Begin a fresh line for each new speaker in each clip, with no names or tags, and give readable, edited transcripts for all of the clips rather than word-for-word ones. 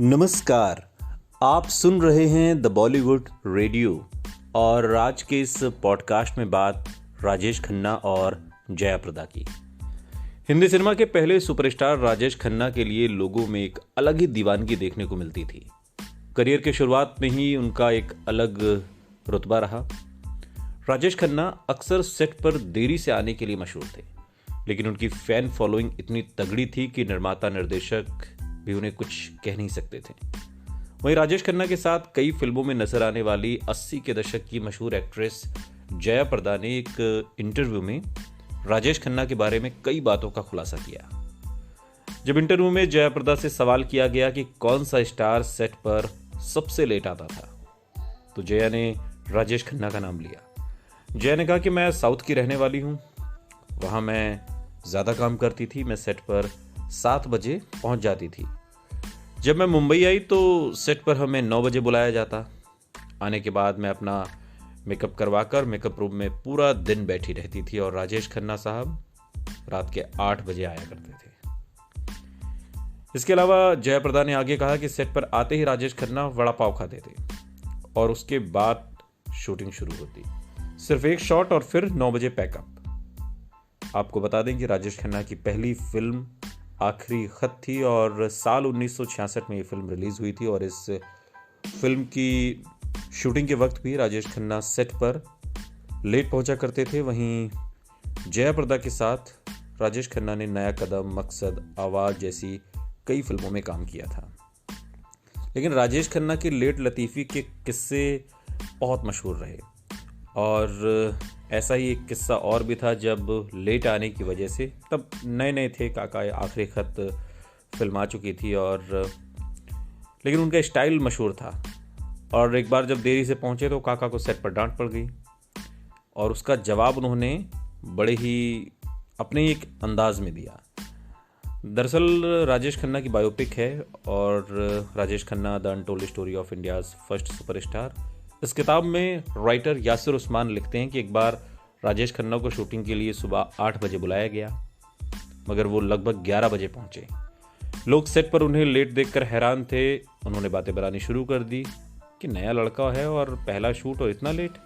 नमस्कार। आप सुन रहे हैं द बॉलीवुड रेडियो और आज के इस पॉडकास्ट में बात राजेश खन्ना और जया प्रदा की। हिंदी सिनेमा के पहले सुपरस्टार राजेश खन्ना के लिए लोगों में एक अलग ही दीवानगी देखने को मिलती थी। करियर के शुरुआत में ही उनका एक अलग रुतबा रहा। राजेश खन्ना अक्सर सेट पर देरी से आने के लिए मशहूर थे, लेकिन उनकी फैन फॉलोइंग इतनी तगड़ी थी कि निर्माता निर्देशक भी उन्हें कुछ कह नहीं सकते थे। वहीं राजेश खन्ना के साथ कई फिल्मों में नजर आने वाली 80 के दशक की मशहूर एक्ट्रेस जया प्रदा ने एक इंटरव्यू में राजेश खन्ना के बारे में कई बातों का खुलासा किया। जब इंटरव्यू में जया प्रदा से सवाल किया गया कि कौन सा स्टार सेट पर सबसे लेट आता था, तो जया ने राजेश खन्ना का नाम लिया। जया ने कहा कि मैं साउथ की रहने वाली हूं, वहां मैं ज्यादा काम करती थी। मैं सेट पर 7 बजे पहुंच जाती थी। जब मैं मुंबई आई तो सेट पर हमें 9 बजे बुलाया जाता। आने के बाद मैं अपना मेकअप करवाकर मेकअप रूम में पूरा दिन बैठी रहती थी और राजेश खन्ना साहब रात के 8 बजे आया करते थे। इसके अलावा जया प्रदा ने आगे कहा कि सेट पर आते ही राजेश खन्ना वड़ा पाव खाते थे और उसके बाद शूटिंग शुरू होती। सिर्फ एक शॉट और फिर 9 बजे पैकअप। आपको बता दें कि राजेश खन्ना की पहली फिल्म आखिरी खत थी और साल 1966 में ये फिल्म रिलीज हुई थी और इस फिल्म की शूटिंग के वक्त भी राजेश खन्ना सेट पर लेट पहुंचा करते थे। वहीं जया प्रदा के साथ राजेश खन्ना ने नया कदम, मकसद, आवाज जैसी कई फिल्मों में काम किया था। लेकिन राजेश खन्ना के लेट लतीफ़ी के किस्से बहुत मशहूर रहे और ऐसा ही एक किस्सा और भी था जब लेट आने की वजह से, तब नए नए थे, काका आखिरी खत फिल्म आ चुकी थी और लेकिन उनका स्टाइल मशहूर था और एक बार जब देरी से पहुंचे तो काका को सेट पर डांट पड़ गई और उसका जवाब उन्होंने बड़े ही अपने एक अंदाज में दिया। दरअसल राजेश खन्ना की बायोपिक है और Rajesh Khanna the untold story of India's first superstar. इस किताब में राइटर यासिर उस्मान लिखते हैं कि एक बार राजेश खन्ना को शूटिंग के लिए सुबह 8 बजे बुलाया गया, मगर वो लगभग 11 बजे पहुंचे। लोग सेट पर उन्हें लेट देखकर हैरान थे। उन्होंने बातें बनानी शुरू कर दी कि नया लड़का है और पहला शूट और इतना लेट।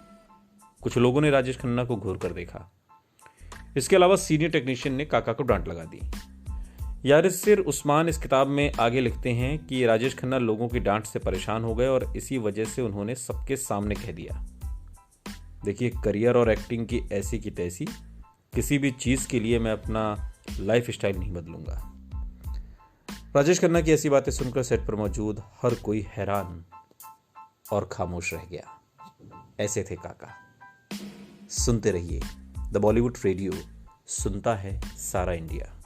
कुछ लोगों ने राजेश खन्ना को घूर कर देखा। इसके अलावा सीनियर टेक्नीशियन ने काका को डांट लगा दी। यासिर उस्मान इस किताब में आगे लिखते हैं कि राजेश खन्ना लोगों की डांट से परेशान हो गए और इसी वजह से उन्होंने सबके सामने कह दिया। देखिए, करियर और एक्टिंग की ऐसी की तैसी, किसी भी चीज के लिए मैं अपना लाइफ स्टाइल नहीं बदलूंगा। राजेश खन्ना की ऐसी बातें सुनकर सेट पर मौजूद हर कोई हैरान और खामोश रह गया। ऐसे थे काका। सुनते रहिए द बॉलीवुड रेडियो, सुनता है सारा इंडिया।